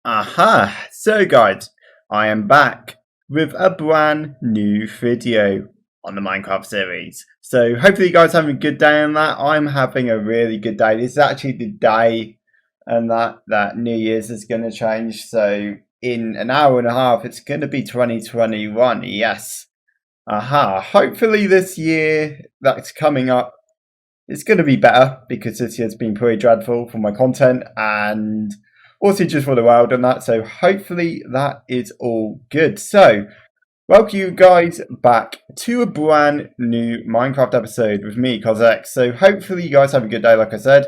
Aha! So guys, I am back with a brand new video on the Minecraft series. So hopefully you guys are having a good day on that. I'm having a really good day. This is actually the day and that New Year's is going to change. So in an hour and a half, it's going to be 2021. Yes. Aha. Hopefully this year that's coming up is going to be better because this year's been pretty dreadful for my content and also just for the world and that. So hopefully that is all good. So welcome you guys back to a brand new Minecraft episode with me, Cosx. So hopefully you guys have a good day, like I said.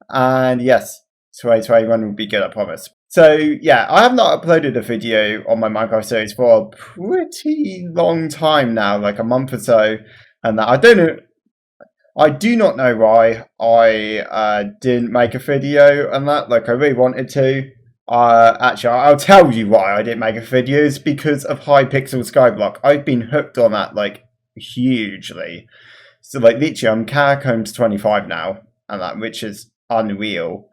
And yes, 2021 will be good, I promise. So yeah, I have not uploaded a video on my Minecraft series for a pretty long time now, like a month or so. And that I do not know why I didn't make a video on that. Like I really wanted to. Actually, I'll tell you why I didn't make a video. It's because of Hypixel Skyblock. I've been hooked on that like hugely. So like literally, I'm Catacombs 25 now, and that which is unreal.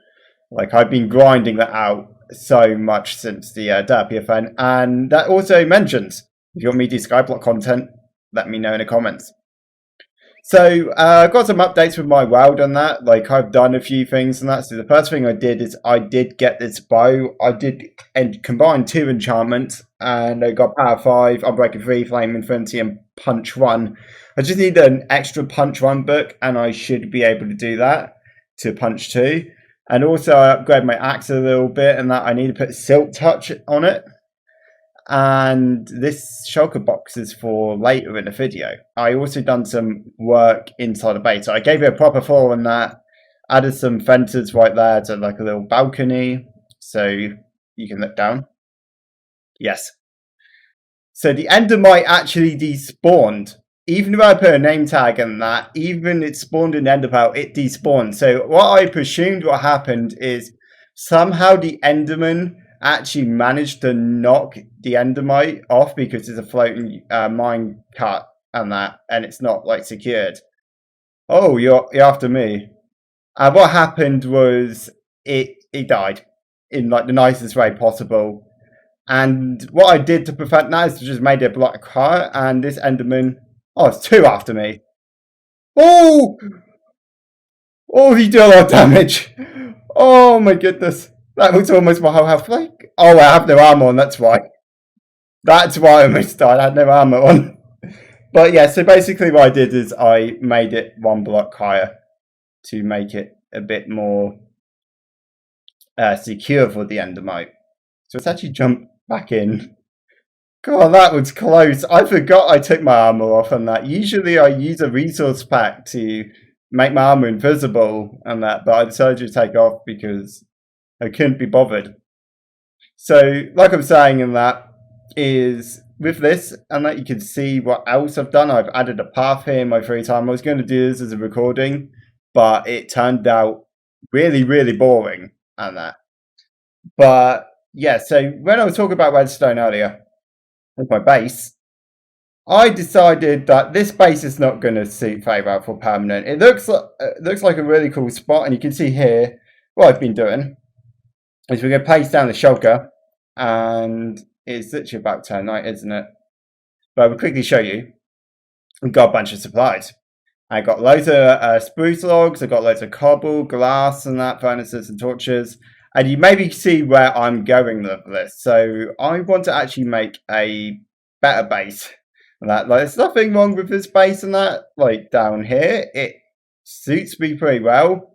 Like I've been grinding that out so much since the Derpy event, and that also mentions if you want me to do Skyblock content, let me know in the comments. So I've got some updates with my world on that. Like I've done a few things and that. So the first thing I did is I did get this bow. I did combine 2 enchantments and I got power 5, Unbreaking 3, Flame Infinity and Punch 1. I just need an extra Punch 1 book and I should be able to do that to Punch 2. And also I upgraded my axe a little bit and that I need to put Silk Touch on it. And this shulker box is for later in the video. I also done some work inside the base. So I gave it a proper floor and that. Added some fences right there to like a little balcony. So you can look down. Yes. So the endermite actually despawned. Even if I put a name tag in that, even it spawned an enderpearl, it despawned. So what I presumed what happened is somehow the enderman actually managed to knock the endermite off because it's a floating mine cut and that, and it's not like secured. Oh, you're after me. And what happened was it died in like the nicest way possible. And what I did to prevent that is to just made it block car, and this enderman, oh, it's 2 after me. Oh, he did a lot of damage. Oh my goodness. That was almost my whole health. Like, oh, I have no armor on. That's why. That's why I almost died. I had no armor on. But yeah, so basically what I did is I made it 1 block higher to make it a bit more secure for the endermite. So let's actually jump back in. God, that was close. I forgot I took my armor off on that. Usually I use a resource pack to make my armor invisible and that, but I decided to take off because I couldn't be bothered. So, like I'm saying in that, is with this, and that you can see what else I've done. I've added a path here in my free time. I was going to do this as a recording, but it turned out really, really boring and that. But yeah, so when I was talking about redstone earlier with my base, I decided that this base is not going to suit very well for permanent. It looks like a really cool spot, and you can see here what I've been doing is we're going to place down the shulker, and it's literally about to turn night, isn't it? But we'll quickly show you. We've got a bunch of supplies. I got loads of spruce logs, I got loads of cobble, glass and that, furnaces and torches. And you maybe see where I'm going with this. So I want to actually make a better base. And that, like, there's nothing wrong with this base and that. Like down here, it suits me pretty well.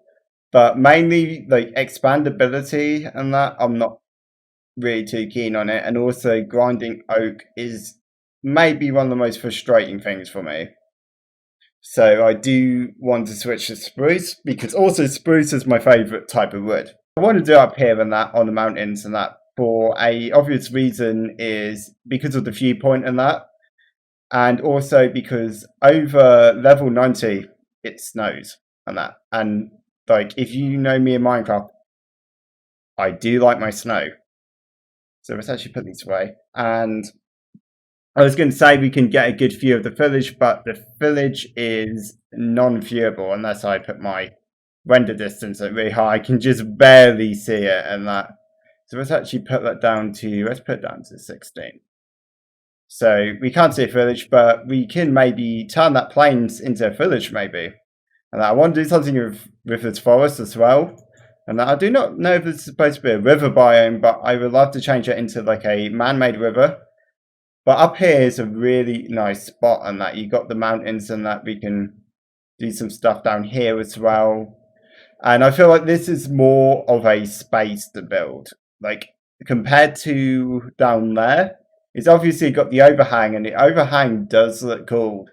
But mainly, like, expandability and that, I'm not really too keen on it. And also, grinding oak is maybe one of the most frustrating things for me. So I do want to switch to spruce, because also spruce is my favourite type of wood. I want to do up here and that, on the mountains and that, for a obvious reason is because of the viewpoint and that. And also because over level 90, it snows and that. And like, if you know me in Minecraft, I do like my snow. So let's actually put these away. And I was going to say we can get a good view of the village, but the village is non-viewable unless I put my render distance at really high. I can just barely see it and that. So let's actually put that down to, let's put it down to 16. So we can't see a village, but we can maybe turn that plains into a village maybe. And I want to do something with this forest as well. And I do not know if it's supposed to be a river biome, but I would love to change it into like a man-made river. But up here is a really nice spot, and that you got the mountains, and that we can do some stuff down here as well. And I feel like this is more of a space to build. Like compared to down there, it's obviously got the overhang, and the overhang does look cool.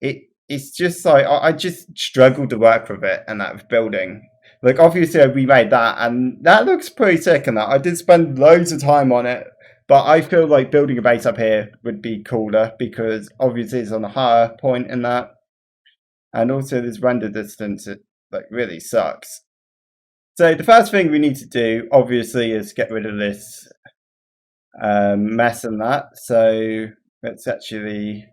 It's just like I just struggled to work with it and that building. Like obviously we made that, and that looks pretty sick. And that I did spend loads of time on it, but I feel like building a base up here would be cooler because obviously it's on a higher point in that, and also this render distance it like really sucks. So the first thing we need to do obviously is get rid of this mess and that. So let's actually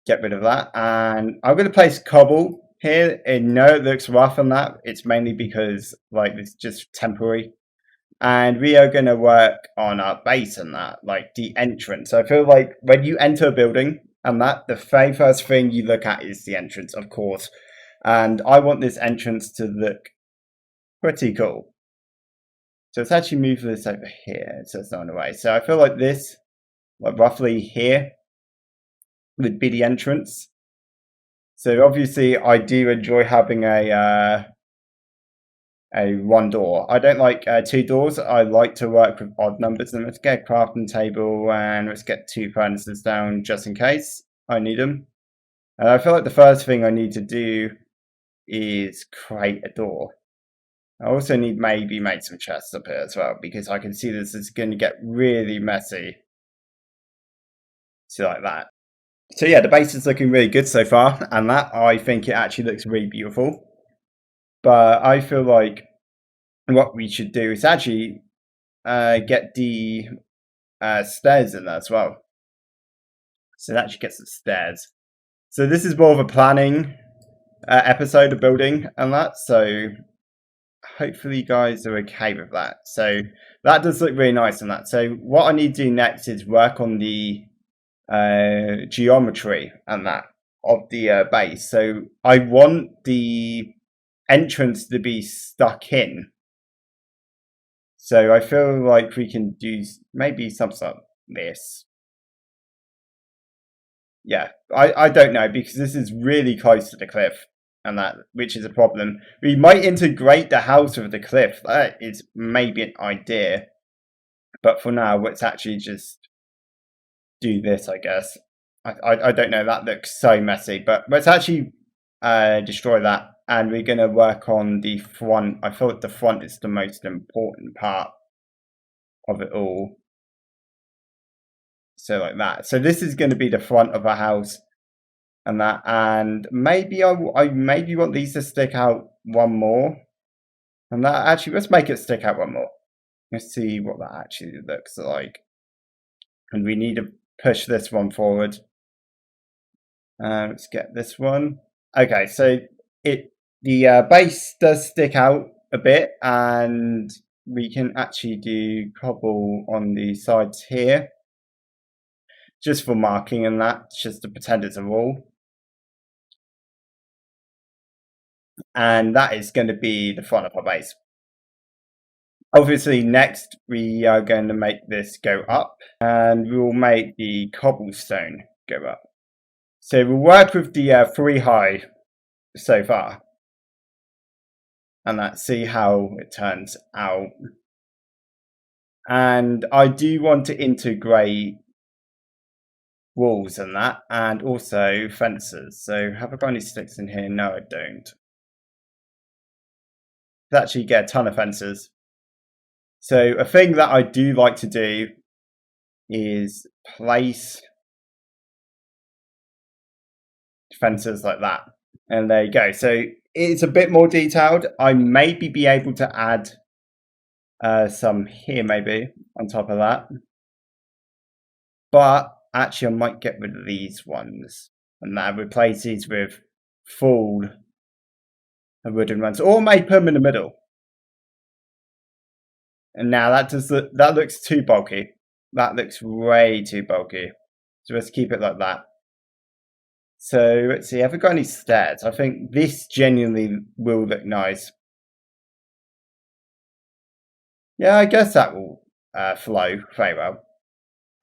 get rid of that, and I'm going to place cobble here. And no, it looks rough on that. It's mainly because like it's just temporary, and we are going to work on our base and that, like the entrance. So I feel like when you enter a building and that, the very first thing you look at is the entrance, of course. And I want this entrance to look pretty cool. So let's actually move this over here so it's not in the way. So I feel like this, like roughly here, would be the entrance. So obviously I do enjoy having a one door. I don't like two doors. I like to work with odd numbers. And let's get a crafting table, and let's get 2 furnaces down just in case I need them. And I feel like the first thing I need to do is create a door. I also need maybe make some chests up here as well, because I can see this is going to get really messy. So like that. So yeah, the base is looking really good so far, and that I think it actually looks really beautiful. But I feel like what we should do is actually get the stairs in there as well. So that actually gets the stairs. So this is more of a planning episode of building and that. So hopefully you guys are okay with that. So that does look really nice on that. So what I need to do next is work on the geometry and that of the base. So I want the entrance to be stuck in. So I feel like we can do maybe something like this. Yeah, I don't know, because this is really close to the cliff, and that, which is a problem. We might integrate the house with the cliff. That is maybe an idea, but for now, let's actually just do this, I guess. I don't know. That looks so messy, but let's actually destroy that, and we're going to work on the front. I feel like the front is the most important part of it all. So like that. So this is going to be the front of our house, and that, and maybe I maybe want these to stick out one more, and that actually, let's make it stick out one more. Let's see what that actually looks like, and we need to push this one forward. Let's get this one. Okay, so the base does stick out a bit, and we can actually do cobble on the sides here, just for marking and that, just to pretend it's a wall. And that is going to be the front of our base. Obviously, next we are going to make this go up, and we will make the cobblestone go up. So we'll work with the 3 high so far, and let's see how it turns out. And I do want to integrate walls and that, and also fences. So have I got any sticks in here? No, I don't. Let's actually get a ton of fences. So a thing that I do like to do is place fences like that. And there you go. So it's a bit more detailed. I maybe be able to add some here maybe on top of that. But actually I might get rid of these ones and that replace these with full wooden ones. Or maybe put them in the middle. And now that looks too bulky. That looks way too bulky. So let's keep it like that. So let's see, have we got any stairs? I think this genuinely will look nice. Yeah, I guess that will flow very well.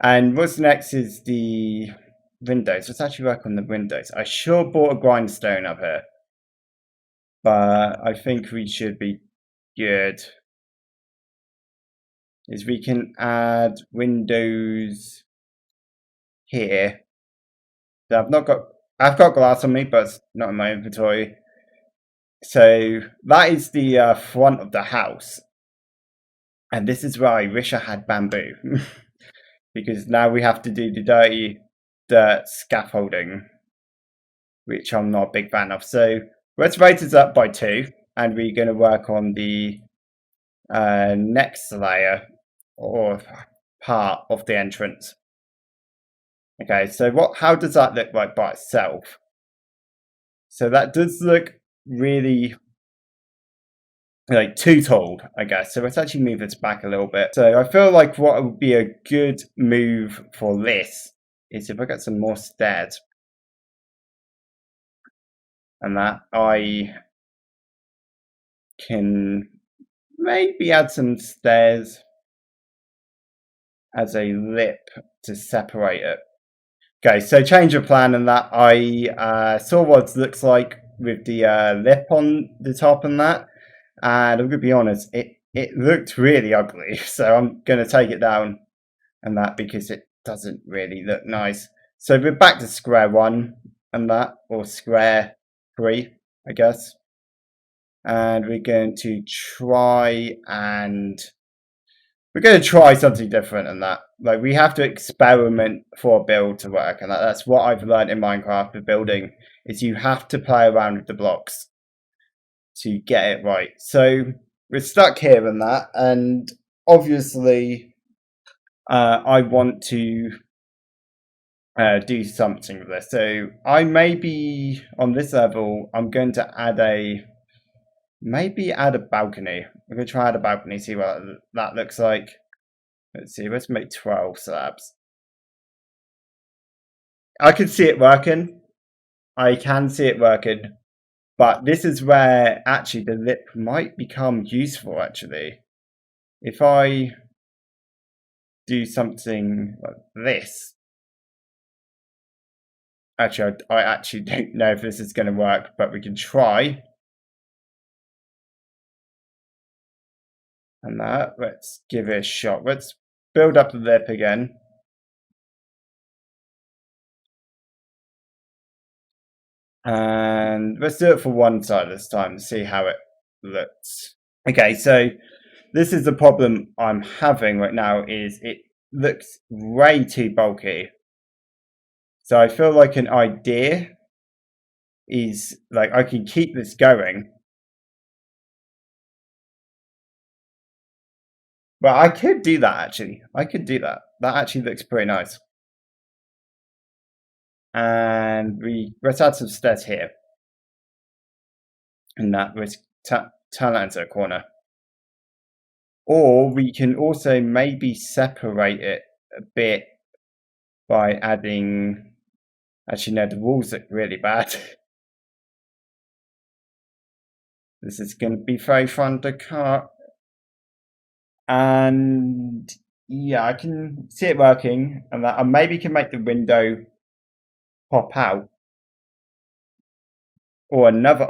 And what's next is the windows. Let's actually work on the windows. I sure bought a grindstone up here, but I think we should be good. Is we can add windows here. So I've got glass on me, but it's not in my inventory. So that is the front of the house. And this is where I wish I had bamboo. Because now we have to do the dirty dirt scaffolding, which I'm not a big fan of. So let's rate this up by 2, and we're going to work on the next layer or part of the entrance. Okay, so how does that look like by itself? So that does look really like too tall, I guess. So let's actually move this back a little bit. So I feel like what would be a good move for this is if I get some more stairs. And that I can maybe add some stairs as a lip to separate it. Okay, so change of plan, and that I saw what it looks like with the lip on the top and that, and I'm gonna be honest, it looked really ugly, so I'm gonna take it down and that because it doesn't really look nice. So we're back to square one and that, or square 3, I guess, and we're going to try something different in that. Like, we have to experiment for a build to work, and that's what I've learned in Minecraft with building, is you have to play around with the blocks to get it right. So we're stuck here in that, and obviously I want to do something with this. So I maybe, on this level, I'm going to add a balcony. I'm going to try add a balcony, see what that looks like. Let's see, let's make 12 slabs. I can see it working. I can see it working. But this is where actually the lip might become useful, actually. If I do something like this. Actually, I actually don't know if this is going to work, but we can try. And that, let's give it a shot. Let's build up the lip again. And let's do it for one side this time to see how it looks. Okay, so this is the problem I'm having right now, is it looks way too bulky. So I feel like an idea is, like, I can keep this going. Well, I could do that, actually. I could do that. That actually looks pretty nice. And let's add some stairs here. And that, let's turn that into a corner. Or we can also maybe separate it a bit by adding... Actually, no, the walls look really bad. This is going to be very fun to cut. And yeah, I can see it working, and that I maybe can make the window pop out. Or another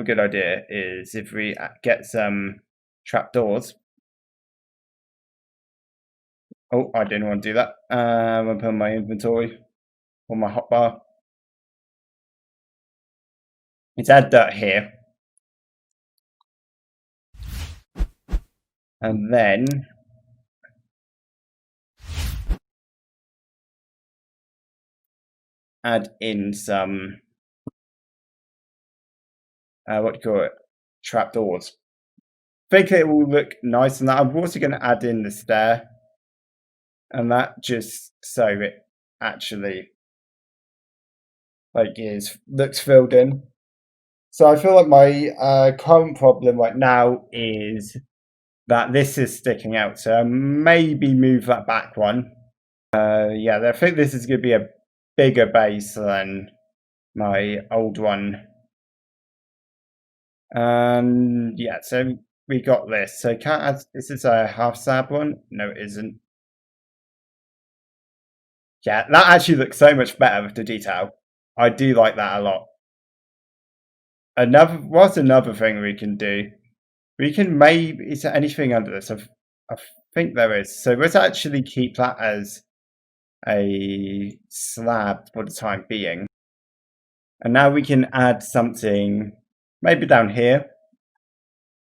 good idea is if we get some trapdoors. Oh, I didn't want to do that. I'm going to put my inventory on my hotbar. Let's add dirt here. And then add in some, what do you call it? Trapdoors. I think it will look nice, and that I'm also going to add in the stair. And that just so it actually looks filled in. So I feel like my current problem right now is that this is sticking out. So maybe move that back one. Yeah, I think this is going to be a bigger base than my old one. And yeah, so we got this. So can't add, this is a half slab one. No, it isn't. Yeah, that actually looks so much better with the detail. I do like that a lot. What's another thing we can do? We can maybe, is there anything under this? I think there is. So let's actually keep that as a slab for the time being. And now we can add something maybe down here.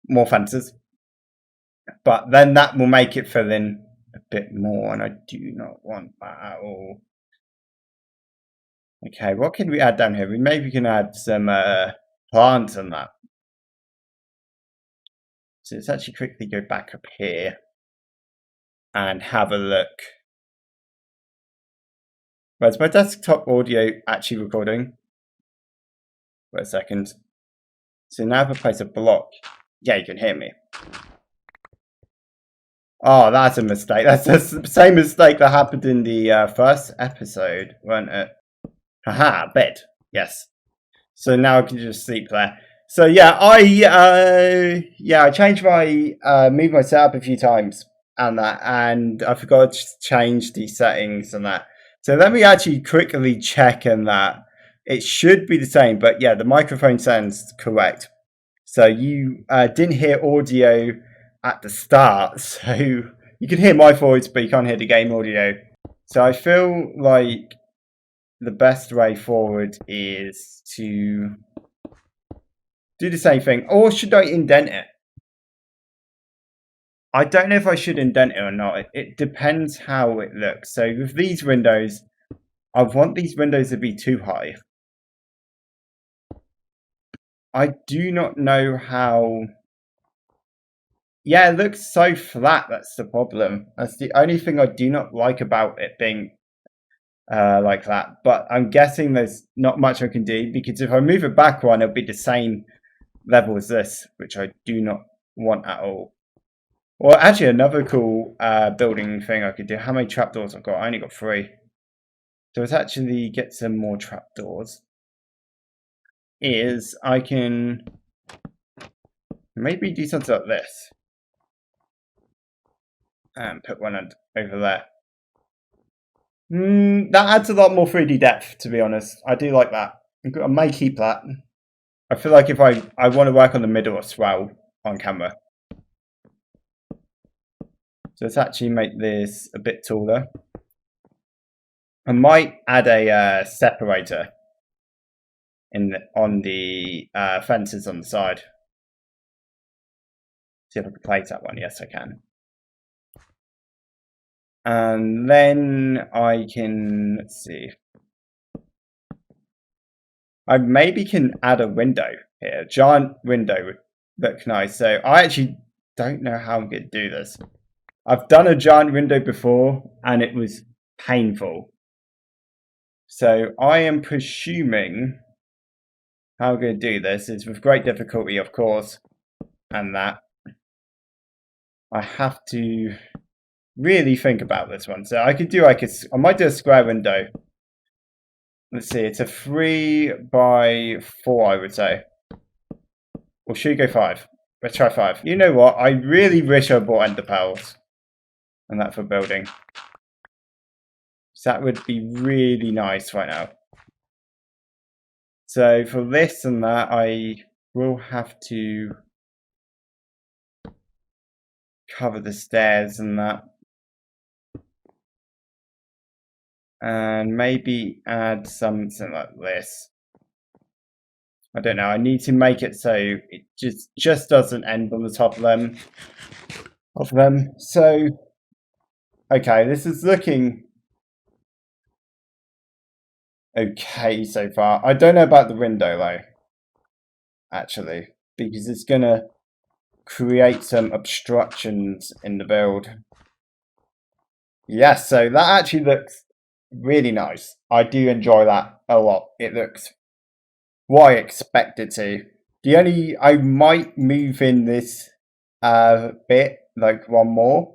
More fences. But then that will make it fill in a bit more, and I do not want that at all. Okay, what can we add down here? We maybe can add some plants on that. So let's actually quickly go back up here and have a look. Right, is my desktop audio actually recording? Wait a second. So now if I place a block, yeah, you can hear me. Oh, that's a mistake. That's the same mistake that happened in the first episode, wasn't it? Haha, bed. Yes. So now I can just sleep there. So yeah, I changed my moved my setup a few times and I forgot to change the settings and that. So let me actually quickly check and that it should be the same, but yeah, the microphone sounds correct. So you didn't hear audio at the start, so you can hear my voice, but you can't hear the game audio. So I feel like the best way forward is to do the same thing. Or should I indent it? I don't know if I should indent it or not. It depends how it looks. So with these windows, I want these windows to be too high. I do not know how. Yeah, it looks so flat. That's the problem. That's the only thing I do not like about it being like that. But I'm guessing there's not much I can do, because if I move it back one, it'll be the same level as this, which I do not want at all. Well, actually, another cool building thing I could do. How many trapdoors I've got? I only got 3. So let's actually get some more trapdoors. Is I can maybe do something like this. And put one over there. That adds a lot more 3D depth, to be honest. I do like that. I may keep that. I feel like if I want to work on the middle as well on camera. So let's actually make this a bit taller. I might add a separator on the fences on the side. See if I can place that one. Yes, I can. And then I can, let's see. I maybe can add a window here. A giant window would look nice. So I actually don't know how I'm going to do this. I've done a giant window before and it was painful. So I am presuming how I'm going to do this is with great difficulty, of course, and that I have to really think about this one. So I could do I might do a square window. Let's see, it's a 3 by 4, I would say. Or should we go 5? Let's try 5. You know what? I really wish I bought ender pearls. And that for building. So that would be really nice right now. So for this and that, I will have to cover the stairs and that. And maybe add something like this. I don't know. I need to make it so it just doesn't end on the top of them. So, okay, this is looking okay so far. I don't know about the window though, actually, because it's gonna create some obstructions in the build. Yes, so that actually looks really nice. I do enjoy that a lot. It looks what I expect it to. I might move in this bit like one more.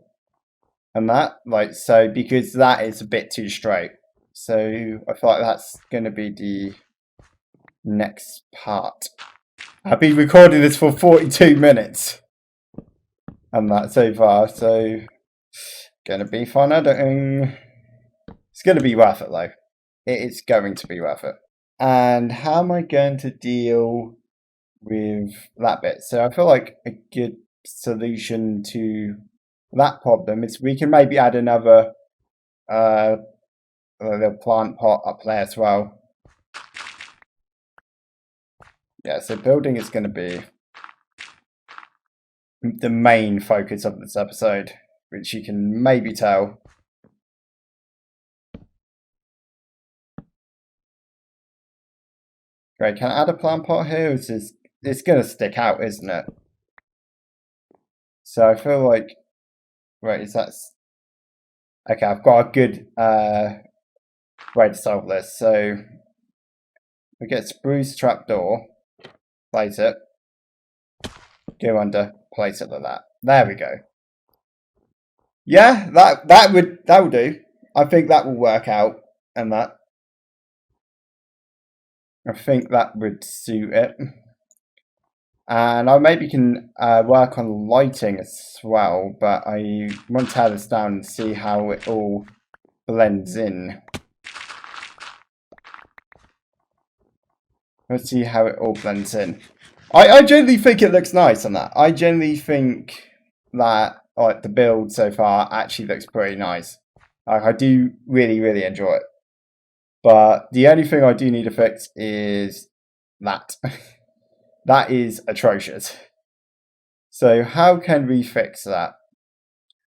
And that, like, so because that is a bit too straight. So I feel like that's going to be the next part. I've been recording this for 42 minutes. And that so far, so gonna be fun editing. It's gonna be worth it though. It is going to be worth it. And how am I going to deal with that bit? So I feel like a good solution to that problem is we can maybe add another little plant pot up there as well. Yeah, so building is going to be the main focus of this episode, which you can maybe tell. Great, can I add a plant pot here? It's going to stick out, isn't it? So I feel like, right, is that... Okay, I've got a good way to solve this. So we get spruce trapdoor, place it, go under, place it like that. There we go. Yeah, that will do. I think that will work out, and that. I think that would suit it. And I maybe can work on lighting as well, but I want to tear this down and see how it all blends in. Let's see how it all blends in. I generally think it looks nice on that. I generally think that like the build so far actually looks pretty nice. Like, I do really enjoy it. But the only thing I do need to fix is that. That is atrocious. So how can we fix that?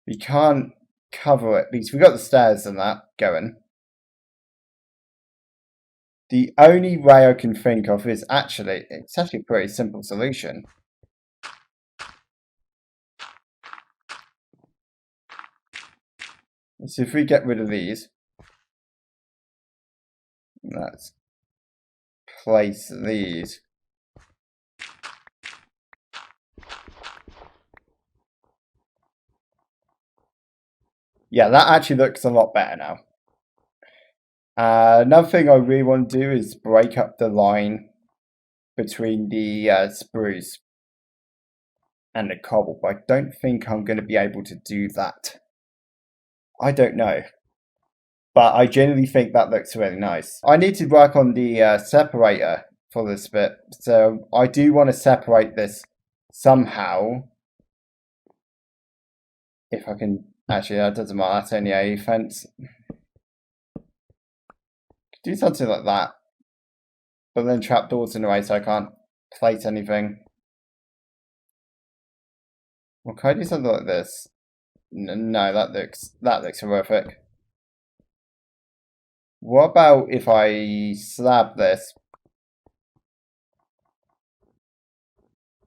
We can't cover it because we got the stairs and that going. The only way I can think of is it's actually a pretty simple solution. So if we get rid of these, let's place these. Yeah, that actually looks a lot better now. Another thing I really want to do is break up the line between the spruce and the cobble, but I don't think I'm going to be able to do that. I don't know. But I genuinely think that looks really nice. I need to work on the separator for this bit. So I do want to separate this somehow. If I can... Actually, that doesn't matter. That's only a fence. Do something like that. But then trapdoors in the way so I can't place anything. Well, can I do something like this? No, that looks horrific. What about if I slab this?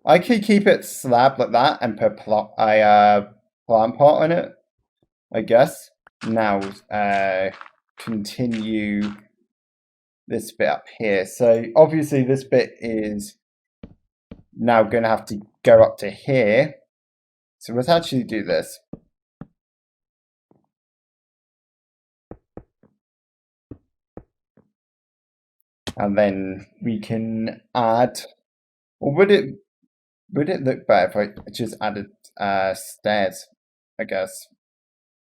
I could keep it slabbed like that and put a plant pot on it, I guess. Now, continue this bit up here. So obviously this bit is now going to have to go up to here. So let's actually do this. And then we can add, or would it look better if I just added stairs, I guess?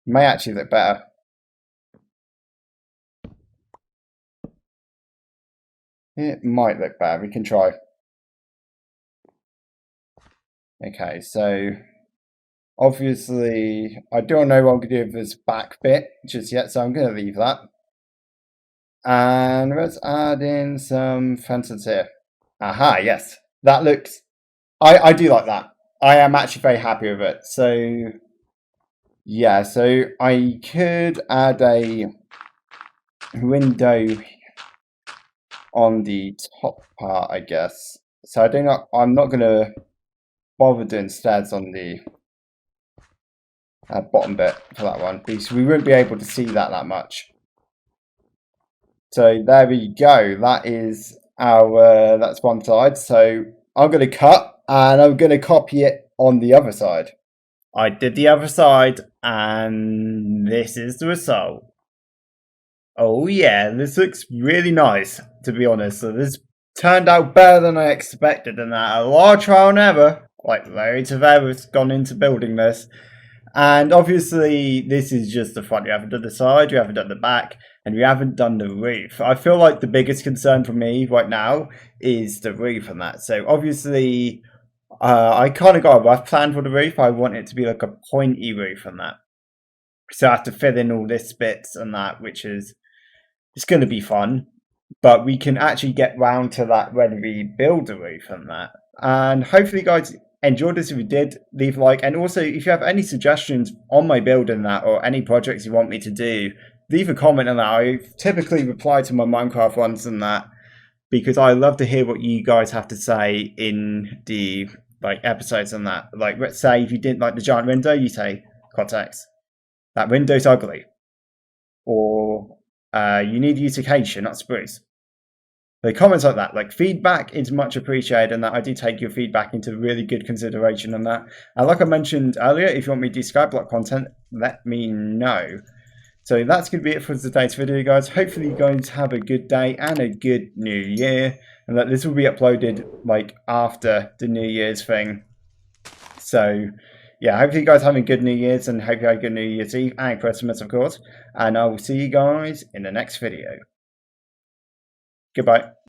It may actually look better. It might look better, we can try. Okay, so obviously I don't know what I'm going to do with this back bit just yet, so I'm going to leave that. And let's add in some fences here. Aha, yes. That looks... I do like that. I am actually very happy with it. So, yeah, so I could add a window on the top part, I guess. So I'm not going to bother doing stairs on the bottom bit for that one, because we won't be able to see that much. So there we go. That is that's one side. So I'm going to cut and I'm going to copy it on the other side. I did the other side, and this is the result. Oh yeah, this looks really nice, to be honest. So this turned out better than I expected, and that a lot of trial and error, like loads of errors gone into building this. And obviously, this is just the front. We haven't done the side, we haven't done the back, and we haven't done the roof. I feel like the biggest concern for me right now is the roof and that. So obviously, I kind of got a rough plan for the roof. I want it to be like a pointy roof and that. So I have to fill in all this bits and that, which is it's going to be fun. But we can actually get round to that when we build the roof and that. And hopefully, guys enjoyed this. If you did, leave a like. And also, if you have any suggestions on my build and that, or any projects you want me to do, leave a comment on that. I typically reply to my Minecraft ones and that because I love to hear what you guys have to say in the like episodes and that. Like, let's say if you didn't like the giant window, you say context. That window's ugly, or you need to use acacia, not spruce. The comments like that, like feedback is much appreciated, and that I do take your feedback into really good consideration on that. And like I mentioned earlier, if you want me to do Skyblock content, let me know. So that's going to be it for today's video, guys. Hopefully you guys have a good day and a good new year, and that this will be uploaded like after the New Year's thing. So yeah, hopefully you guys having good New Year's, and hope you have a good New Year's Eve and Christmas, of course. And I will see you guys in the next video. Goodbye.